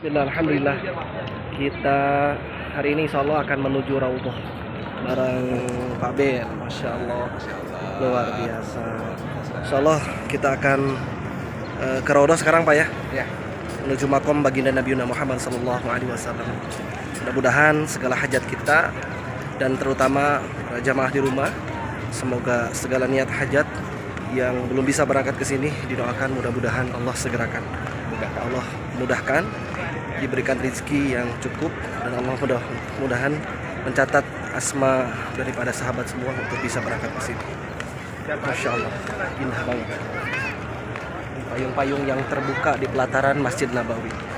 Bismillah, alhamdulillah. Kita hari ini insya Allah akan menuju Raudhah bareng Pak Ben. Masya Allah, luar biasa. Insya Allah kita akan ke Raudhah sekarang Pak ya. Ya. Menuju makom baginda Nabi Muhammad SAW. Mudah-mudahan segala hajat kita dan terutama jamaah di rumah, semoga segala niat hajat yang belum bisa berangkat ke sini didoakan, mudah-mudahan Allah segerakan. Allah mudahkan, diberikan rezeki yang cukup, dan Allah mudah-mudahan mencatat asma daripada sahabat semua untuk bisa berangkat ke sini. Masya Allah, indah banget. Payung-payung yang terbuka di pelataran Masjid Nabawi.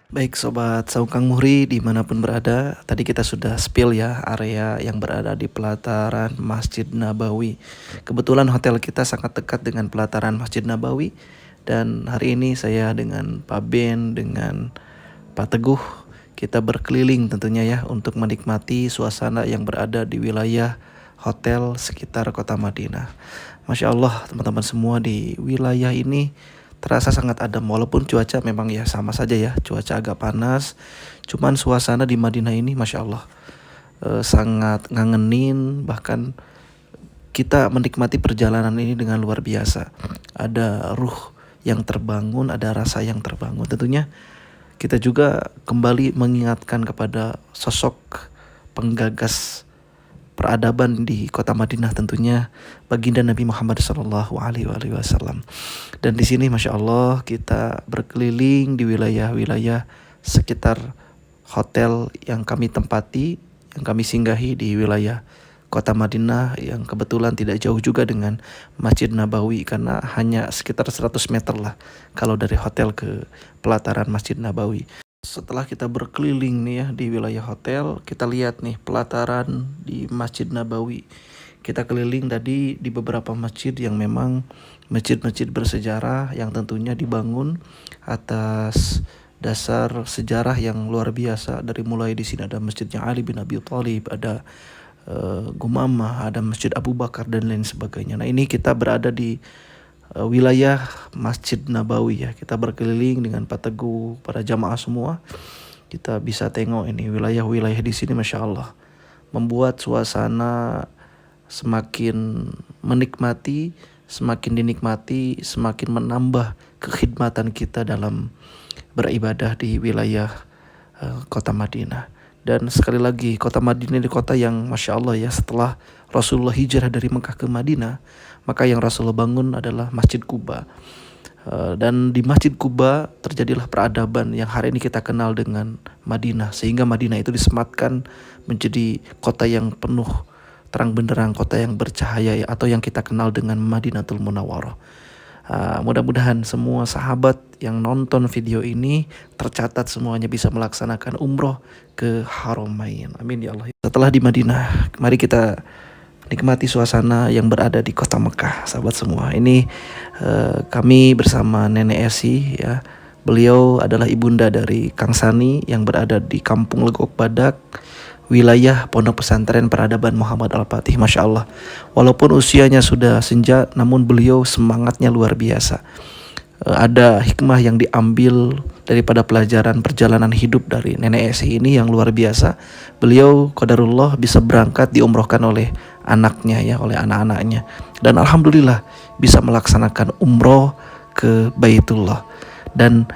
Baik Sobat Saungkang Muhri dimanapun berada, tadi kita sudah spill ya area yang berada di pelataran Masjid Nabawi. Kebetulan hotel kita sangat dekat dengan pelataran Masjid Nabawi, dan hari ini saya dengan Pak Ben, dengan Pak Teguh, kita berkeliling tentunya ya untuk menikmati suasana yang berada di wilayah hotel sekitar kota Madinah. Masya Allah teman-teman semua, di wilayah ini terasa sangat adem, walaupun cuaca memang ya sama saja ya, cuaca agak panas. Cuman suasana di Madinah ini Masya Allah sangat ngangenin. Bahkan kita menikmati perjalanan ini dengan luar biasa. Ada ruh yang terbangun, ada rasa yang terbangun. Tentunya kita juga kembali mengingatkan kepada sosok penggagas peradaban di kota Madinah, tentunya baginda Nabi Muhammad SAW. Dan di sini Masya Allah kita berkeliling di wilayah-wilayah sekitar hotel yang kami tempati, yang kami singgahi di wilayah kota Madinah, yang kebetulan tidak jauh juga dengan Masjid Nabawi, karena hanya sekitar 100 meter lah kalau dari hotel ke pelataran Masjid Nabawi. Setelah kita berkeliling nih ya di wilayah hotel, kita lihat nih pelataran di Masjid Nabawi. Kita keliling tadi di beberapa masjid yang memang masjid-masjid bersejarah yang tentunya dibangun atas dasar sejarah yang luar biasa. Dari mulai di sini ada masjidnya Ali bin Abi Thalib, ada Gumamah, ada Masjid Abu Bakar dan lain sebagainya. Nah, ini kita berada di wilayah Masjid Nabawi ya. Kita berkeliling dengan Pak Teguh, para jamaah semua. Kita bisa tengok ini wilayah-wilayah di sini Masya Allah, membuat suasana semakin menikmati, semakin dinikmati, semakin menambah kekhidmatan kita dalam beribadah di wilayah kota Madinah. Dan sekali lagi, kota Madinah ini kota yang Masya Allah ya, setelah Rasulullah hijrah dari Mekah ke Madinah, maka yang Rasulullah bangun adalah Masjid Quba. Dan di Masjid Quba terjadilah peradaban yang hari ini kita kenal dengan Madinah. Sehingga Madinah itu disematkan menjadi kota yang penuh terang benderang, kota yang bercahaya ya, atau yang kita kenal dengan Madinatul Munawwarah. Mudah-mudahan semua sahabat yang nonton video ini tercatat semuanya bisa melaksanakan umroh ke Haramain. Amin ya Allah. Setelah di Madinah, mari kita nikmati suasana yang berada di kota Mekah, sahabat semua. Ini kami bersama Nenek Esi ya. Beliau adalah ibunda dari Kang Sani yang berada di Kampung Legok Badak, wilayah Pondok Pesantren Peradaban Muhammad Al-Fatih. Masya Allah, walaupun usianya sudah senja, namun beliau semangatnya luar biasa. Ada hikmah yang diambil daripada pelajaran perjalanan hidup dari Nenek Esi ini yang luar biasa. Beliau qadarullah bisa berangkat diumrohkan oleh anaknya ya, oleh anak-anaknya. Dan alhamdulillah bisa melaksanakan umroh ke Baitullah. Dan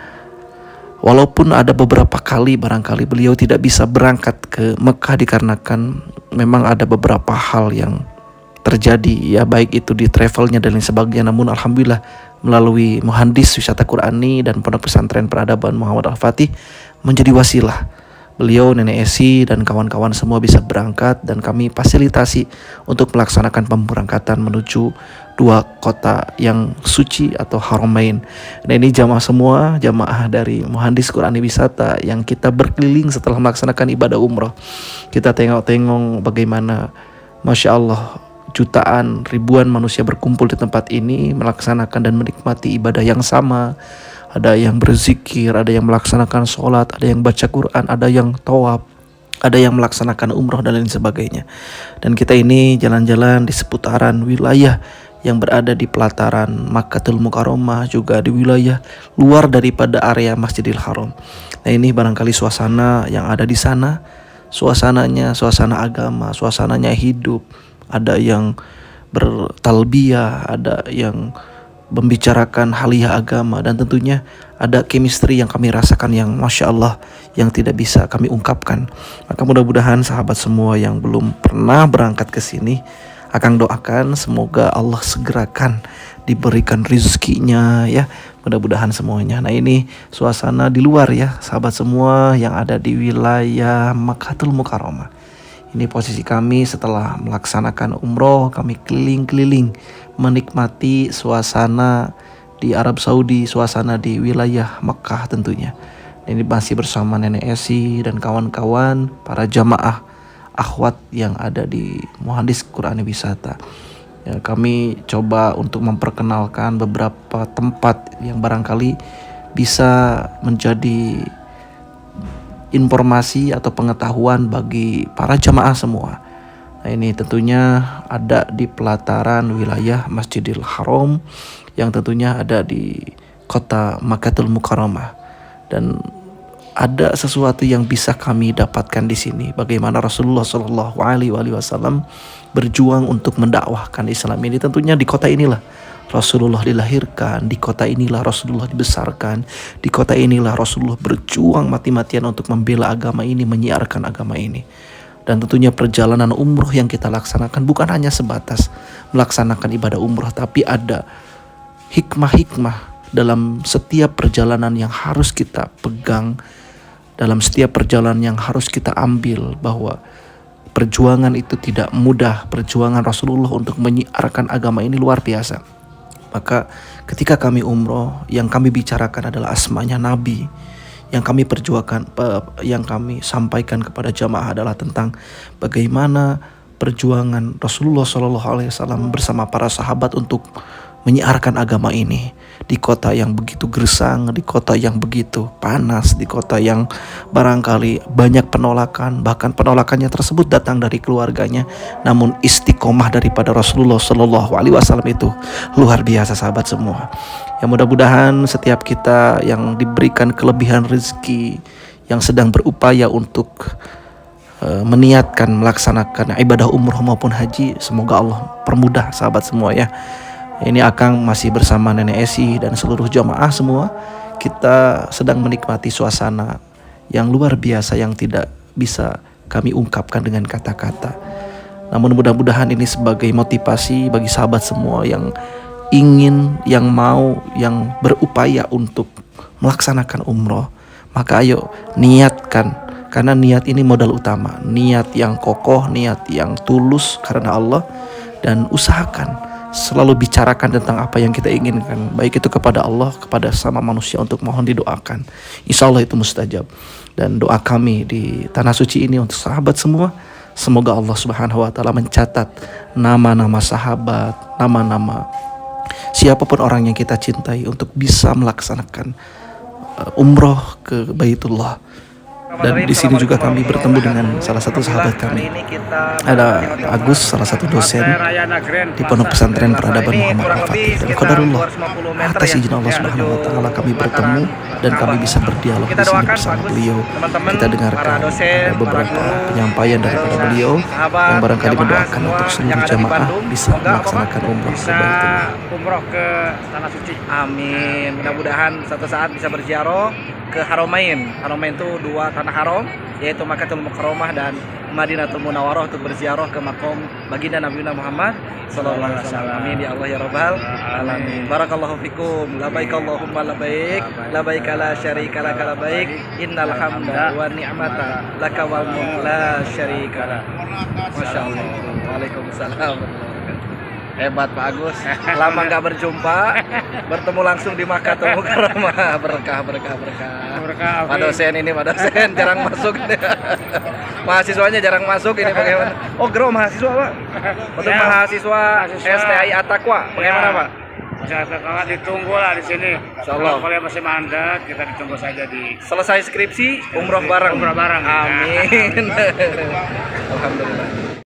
walaupun ada beberapa kali barangkali beliau tidak bisa berangkat ke Mekah dikarenakan memang ada beberapa hal yang terjadi ya, baik itu di travelnya dan lain sebagainya. Namun alhamdulillah melalui Muhandis Wisata Qurani dan Pondok Pesantren Peradaban Muhammad Al-Fatih menjadi wasilah. Beliau, Nenek Esi dan kawan-kawan semua bisa berangkat, dan kami fasilitasi untuk melaksanakan pemberangkatan menuju dua kota yang suci atau Haramain. Nah, ini jamaah semua, jamaah dari Muhandis Qurani Wisata yang kita berkeliling setelah melaksanakan ibadah umroh. Kita tengok-tengok bagaimana Masya Allah jutaan, ribuan manusia berkumpul di tempat ini melaksanakan dan menikmati ibadah yang sama. Ada yang berzikir, ada yang melaksanakan sholat, ada yang baca Quran, ada yang tawaf, ada yang melaksanakan umroh dan lain sebagainya. Dan kita ini jalan-jalan di seputaran wilayah yang berada di pelataran Makkahul Mukarramah, juga di wilayah luar daripada area Masjidil Haram. Nah, ini barangkali suasana yang ada di sana, suasananya suasana agama, suasananya hidup. Ada yang bertalbiyah, ada yang membicarakan haliah agama, dan tentunya ada chemistry yang kami rasakan yang Masya Allah, yang tidak bisa kami ungkapkan. Maka mudah-mudahan sahabat semua yang belum pernah berangkat ke sini, Akang doakan semoga Allah segerakan diberikan rezekinya ya, mudah-mudahan semuanya. Nah, ini suasana di luar ya sahabat semua yang ada di wilayah Makkahul Mukarramah. Ini posisi kami setelah melaksanakan umroh, kami keliling-keliling menikmati suasana di Arab Saudi, suasana di wilayah Mekah tentunya. Ini masih bersama Nenek Esi dan kawan-kawan para jamaah akhwat yang ada di Muhandis Qur'ani Wisata. Ya, kami coba untuk memperkenalkan beberapa tempat yang barangkali bisa menjadi informasi atau pengetahuan bagi para jamaah semua. Nah, ini tentunya ada di pelataran wilayah Masjidil Haram yang tentunya ada di kota Makkahul Mukarramah. Dan ada sesuatu yang bisa kami dapatkan di sini, bagaimana Rasulullah Shallallahu Alaihi Wasallam berjuang untuk mendakwahkan Islam ini. Tentunya di kota inilah Rasulullah dilahirkan, di kota inilah Rasulullah dibesarkan, di kota inilah Rasulullah berjuang mati-matian untuk membela agama ini, menyiarkan agama ini. Dan tentunya perjalanan umroh yang kita laksanakan bukan hanya sebatas melaksanakan ibadah umroh, tapi ada hikmah-hikmah dalam setiap perjalanan yang harus kita pegang, dalam setiap perjalanan yang harus kita ambil, bahwa perjuangan itu tidak mudah. Perjuangan Rasulullah untuk menyiarkan agama ini luar biasa. Maka ketika kami umroh, yang kami bicarakan adalah asmanya Nabi. Yang kami perjuangkan, yang kami sampaikan kepada jamaah adalah tentang bagaimana perjuangan Rasulullah SAW bersama para sahabat untuk menyiarkan agama ini di kota yang begitu gersang, di kota yang begitu panas, di kota yang barangkali banyak penolakan, bahkan penolakannya tersebut datang dari keluarganya, namun istiqomah daripada Rasulullah Shallallahu Alaihi Wasallam itu luar biasa sahabat semua. Ya, mudah-mudahan setiap kita yang diberikan kelebihan rezeki, yang sedang berupaya untuk meniatkan melaksanakan ibadah umroh maupun haji, semoga Allah permudah sahabat semua ya. Ini Akang masih bersama Nenek Esi dan seluruh jamaah semua. Kita sedang menikmati suasana yang luar biasa yang tidak bisa kami ungkapkan dengan kata-kata. Namun mudah-mudahan ini sebagai motivasi bagi sahabat semua yang ingin, yang mau, yang berupaya untuk melaksanakan umroh. Maka ayo niatkan, karena niat ini modal utama. Niat yang kokoh, niat yang tulus karena Allah, dan usahakan selalu bicarakan tentang apa yang kita inginkan, baik itu kepada Allah, kepada sama manusia, untuk mohon didoakan. Insya Allah itu mustajab. Dan doa kami di tanah suci ini untuk sahabat semua, semoga Allah Subhanahu wa Ta'ala mencatat nama-nama sahabat, nama-nama siapapun orang yang kita cintai untuk bisa melaksanakan umroh ke Baitullah. Dan di sini juga kami bertemu dengan salah satu sahabat kami. Ada Agus, salah satu dosen di Pondok Pesantren Peradaban Muhammad Al-Fatih. Dan qadarullah, atas izin Allah Subhanahu wa Ta'ala kami bertemu dan kami bisa berdialog di sini bersama beliau. Kita dengarkan ada beberapa penyampaian daripada beliau yang barangkali mendoakan untuk seluruh jamaah bisa melaksanakan umroh ke Baitullah. Umroh ke tanah suci. Amin. Mudah-mudahan suatu saat bisa berziarah ke Haramain. Haramain itu dua tanah haram, yaitu Makkahul Mukarramah dan Madinatul Munawwarah, untuk berziarah ke makom baginda Nabi Muhammad sallallahu alaihi wasallam. Amin ya Allah ya rabbal alamin. Barakallahu fikum. Labaik Allahumma labaik. Labaik la syarika lak labaik. Innal hamda wa ni'mata laka wal mulk la syarika lak. Masyaallah. Waalaikumsalam. Hebat Pak Agus, lama nggak berjumpa, bertemu langsung di Makkahul Mukarramah. Berkah. Pak dosen ini, Pak dosen jarang masuk. Mahasiswanya jarang masuk ini, bagaimana? Oh, grow mahasiswa Pak. Untuk mahasiswa STI At-Taqwa, bagaimana Pak? Masyarakat kakak ditunggu lah di sini. Insyaallah. Kalau kalian masih mandek, kita ditunggu saja di Selesai skripsi, umroh bareng. Umroh bareng. Amin. Alhamdulillah.